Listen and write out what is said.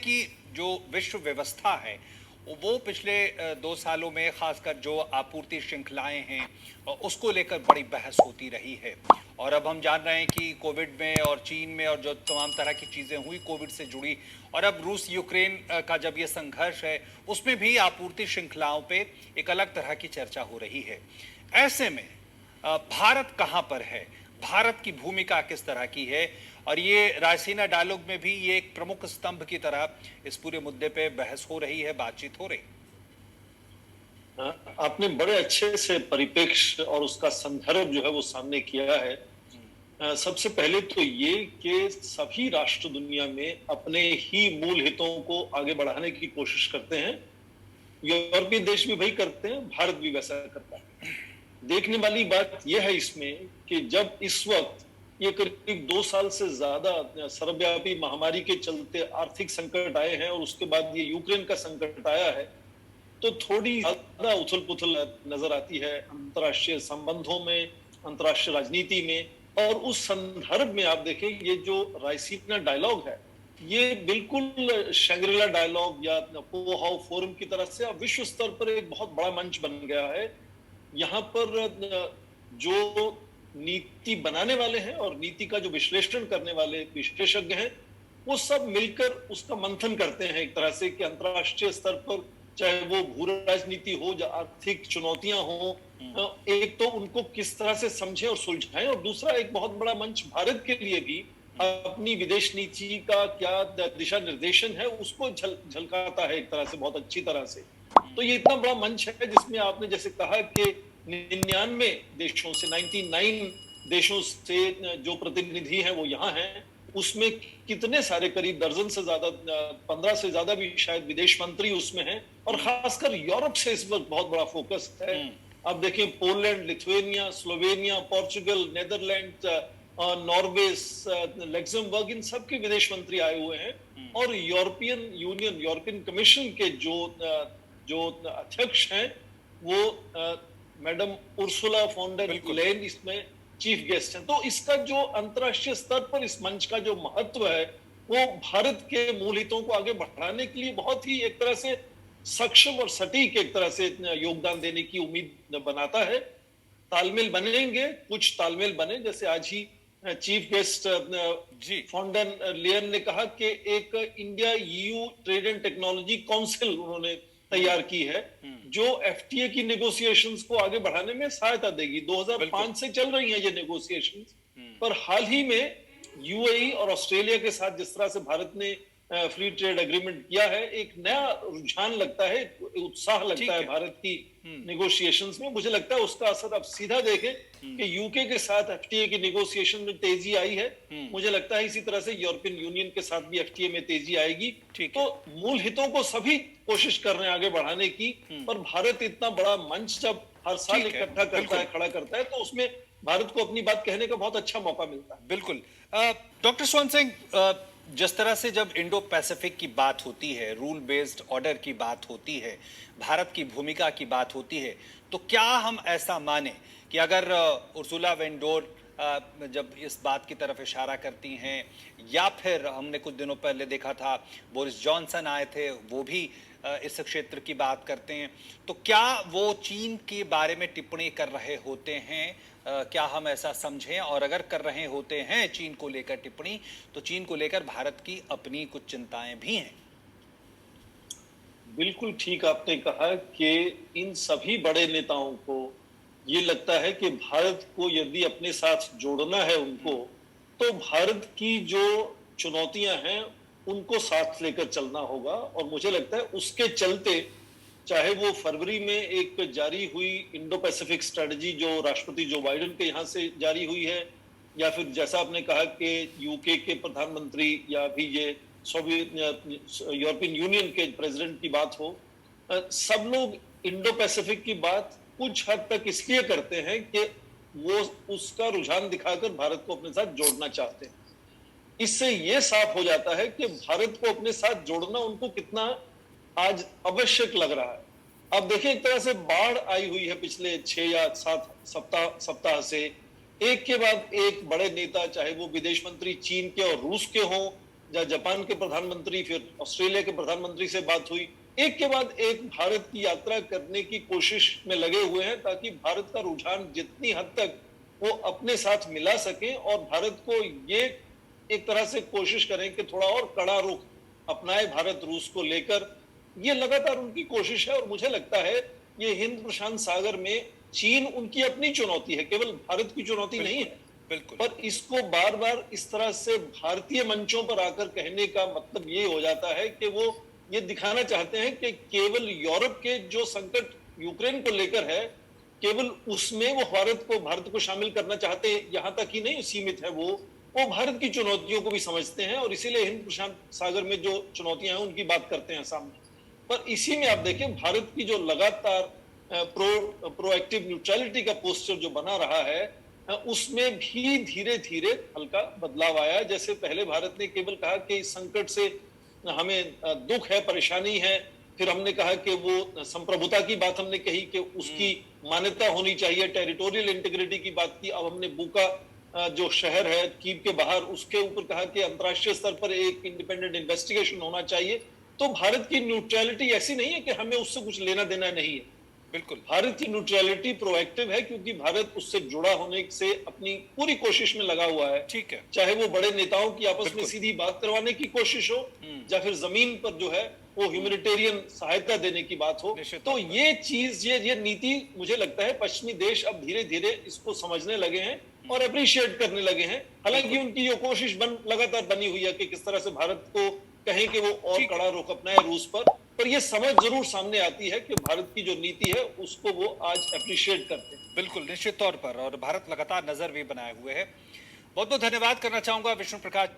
कि जो विश्व व्यवस्था है वो पिछले 2 सालों में खासकर जो आपूर्ति श्रृंखलाएं हैं उसको लेकर बड़ी बहस होती रही है। और अब हम जान रहे हैं कि कोविड में और चीन में और जो तमाम तरह की चीज़ें हुई कोविड से जुड़ी, और अब रूस यूक्रेन का जब ये संघर्ष है उसमें भी आपूर्ति श्रृंखलाओं पे एक अलग तरह की चर्चा हो रही है। ऐसे में भारत कहाँ पर है, भारत की भूमिका किस तरह की है, और ये रायसीना डायलॉग में भी ये एक प्रमुख स्तंभ की तरह इस पूरे मुद्दे पे बहस हो रही है, बातचीत हो रही। आपने बड़े अच्छे से परिप्रेक्ष्य और उसका संदर्भ जो है वो सामने किया है। सबसे पहले तो ये कि सभी राष्ट्र दुनिया में अपने ही मूल हितों को आगे बढ़ाने की कोशिश करते हैं। यूरोपीय देश भी वही करते हैं, भारत भी वैसा करता है। देखने वाली बात यह है इसमें कि जब इस वक्त ये करीब 2 साल से ज्यादा सर्वव्यापी महामारी के चलते आर्थिक संकट आए हैं और उसके बाद ये यूक्रेन का संकट आया है, तो थोड़ी ज्यादा उथल पुथल नजर आती है अंतर्राष्ट्रीय संबंधों में, अंतर्राष्ट्रीय राजनीति में। और उस संदर्भ में आप देखें, ये जो रायसीना डायलॉग है ये बिल्कुल शंग्रीला डायलॉग या पोहाव फोरम की तरह से अब विश्व स्तर पर एक बहुत बड़ा मंच बन गया है। यहाँ पर जो नीति बनाने वाले हैं और नीति का जो विश्लेषण करने वाले विशेषज्ञ हैं वो सब मिलकर उसका मंथन करते हैं एक तरह से कि अंतर्राष्ट्रीय स्तर पर चाहे वो भू राजनीति हो या आर्थिक चुनौतियां हो, एक तो उनको किस तरह से समझें और सुलझाएं, और दूसरा एक बहुत बड़ा मंच भारत के लिए भी अपनी विदेश नीति का क्या दिशा निर्देशन है उसको झलकाता है एक तरह से, बहुत अच्छी तरह से। तो ये इतना बड़ा मंच है जिसमें आपने जैसे कहा कि 99 देशों से 99 देशों से जो प्रतिनिधि हैं वो यहाँ हैं, उसमें कितने सारे करीब दर्जन से ज्यादा 15 से ज्यादा भी शायद विदेश मंत्री उसमें हैं, और खासकर यूरोप से इस वक्त बहुत बड़ा फोकस है। अब देखिए Poland, Lithuania, Slovenia, Portugal, Netherland, Norway, Luxembourg, इन सब के विदेश मंत्री आए हुए हैं। और यूरोपियन यूनियन, यूरोपियन कमीशन के जो अध्यक्ष हैं वो मैडम उर्सुला फोन डर लेयन इसमें चीफ गेस्ट हैं। तो इसका जो अंतर्राष्ट्रीय स्तर पर इस मंच का जो महत्व है वो भारत के मूल हितों को आगे बढ़ाने के लिए बहुत ही एक तरह से सक्षम और सटीक एक तरह से योगदान देने की उम्मीद बनाता है। तालमेल बनेंगे, कुछ तालमेल बने, जैसे आज ही चीफ गेस्ट फोन डर लेयन ने कहा कि एक India EU trade and technology council उन्होंने तैयार की है जो एफटीए की नेगोशिएशंस को आगे बढ़ाने में सहायता देगी। 2005 से चल रही हैं ये नेगोशिएशंस, पर हाल ही में यूएई और ऑस्ट्रेलिया के साथ जिस तरह से भारत ने फ्री ट्रेड एग्रीमेंट किया है, एक नया रुझान लगता है, उत्साह लगता है भारत की नेगोशिएशंस में। मुझे लगता है उसका असर अब सीधा देखें कि यूके के साथ एफटीए की नेगोशिएशन में तेजी आई है, मुझे लगता है इसी तरह से यूरोपियन यूनियन के साथ भी एफटीए में तेजी आएगी। तो मूल हितों को सभी कोशिश कर रहे हैं आगे बढ़ाने की, पर भारत इतना बड़ा मंच जब हर साल इकट्ठा करता है, खड़ा करता है, तो उसमें भारत को अपनी बात कहने का बहुत अच्छा मौका मिलता है। बिल्कुल। डॉक्टर स्वर्ण सिंह, जिस तरह से जब इंडो पैसिफिक की बात होती है, रूल बेस्ड ऑर्डर की बात होती है, भारत की भूमिका की बात होती है, तो क्या हम ऐसा माने कि अगर उर्सुला वेन डोर जब इस बात की तरफ इशारा करती हैं, या फिर हमने कुछ दिनों पहले देखा था बोरिस जॉनसन आए थे, वो भी इस क्षेत्र की बात करते हैं, तो क्या वो चीन के बारे में टिप्पणी कर रहे होते हैं? क्या हम ऐसा समझें? और अगर कर रहे होते हैं चीन को लेकर टिप्पणी, तो चीन को लेकर भारत की अपनी कुछ चिंताएं भी हैं। बिल्कुल ठीक आपने कहा कि इन सभी बड़े नेताओं को ये लगता है कि भारत को यदि अपने साथ जोड़ना है उनको, तो भारत की जो चुनौतियां हैं उनको साथ लेकर चलना होगा। और मुझे लगता है उसके चलते, चाहे वो फरवरी में एक जारी हुई इंडो पैसिफिक स्ट्रेटजी जो राष्ट्रपति जो बाइडेन के यहाँ से जारी हुई है, या फिर जैसा आपने कहा कि यूके के प्रधानमंत्री या भी ये यूरोपियन यूनियन के प्रेसिडेंट की बात हो, सब लोग इंडो पैसिफिक की बात कुछ हद तक इसलिए करते हैं कि वो उसका रुझान दिखाकर भारत को अपने साथ जोड़ना चाहते हैं। इससे ये साफ हो जाता है कि भारत को अपने साथ जोड़ना उनको कितना आज आवश्यक लग रहा है। अब देखिए, एक तरह से बाढ़ आई हुई है पिछले 6 या 7 सप्ताह से, एक के बाद एक बड़े नेता, चाहे वो विदेश मंत्री चीन के और रूस के हों जहाँ जापान के प्रधानमंत्री, फिर ऑस्ट्रेलिया के प्रधानमंत्री से बात हुई, एक के बाद एक भारत की यात्रा करने की कोशिश में लगे हुए हैं ताकि भारत का रुझान जितनी हद तक वो अपने साथ मिला सके और भारत को ये एक तरह से कोशिश करें कि थोड़ा और कड़ा रुख अपनाए भारत रूस को लेकर। ये लगातार उनकी कोशिश है और मुझे लगता है ये हिंद प्रशांत सागर में चीन उनकी अपनी चुनौती है, केवल भारत की चुनौती नहीं है। बिल्कुल। पर इसको बार बार इस तरह से भारतीय मंचों पर आकर कहने का मतलब ये हो जाता है कि वो ये दिखाना चाहते हैं कि केवल यूरोप के जो संकट यूक्रेन को लेकर है, केवल उसमें वो भारत को शामिल करना चाहते हैं, यहां तक ही नहीं सीमित है। वो भारत की चुनौतियों को भी समझते हैं और इसीलिए हिंद प्रशांत सागर में जो चुनौतियां हैं उनकी बात करते हैं सामने। पर इसी में आप देखें भारत की जो लगातार प्रोएक्टिव न्यूट्रलिटी का पोस्टर जो बना रहा है, उसमें भी धीरे धीरे हल्का बदलाव आया। जैसे पहले भारत ने केवल कहा कि इस संकट से हमें दुख है, परेशानी है, फिर हमने कहा कि वो संप्रभुता की बात हमने कही कि उसकी मान्यता होनी चाहिए, टेरिटोरियल इंटीग्रिटी की बात की। अब हमने बुका जो शहर है कीव के बाहर, उसके ऊपर कहा कि अंतर्राष्ट्रीय स्तर पर एक इंडिपेंडेंट इन्वेस्टिगेशन होना चाहिए। तो भारत की न्यूट्रलिटी ऐसी नहीं है कि हमें उससे कुछ लेना देना नहीं है। बिल्कुल। भारत की न्यूट्रलिटी प्रोएक्टिव है क्योंकि भारत उससे जुड़ा होने से अपनी पूरी कोशिश में लगा हुआ है। ठीक है। चाहे वो बड़े नेताओं की आपस में बिल्कुल। सीधी बात करवाने की कोशिश हो या फिर जमीन पर जो है वो ह्यूमैनिटेरियन सहायता देने की बात हो। निश्चित तो तौर पर। ये चीज, ये नीति मुझे लगता है पश्चिमी देश अब धीरे धीरे इसको समझने लगे हैं और अप्रिशिएट करने लगे हैं। हालांकि उनकी ये कोशिश लगातार बनी हुई है कि किस तरह से भारत को कहें कि वो और ठीक है। कड़ा रुख अपनाए रूस पर ये समझ जरूर सामने आती है कि भारत की जो नीति है उसको वो आज अप्रिशिएट करते हैं। बिल्कुल, निश्चित तौर पर। और भारत लगातार नजर भी बनाए हुए है। बहुत बहुत धन्यवाद करना चाहूंगा विष्णु प्रकाश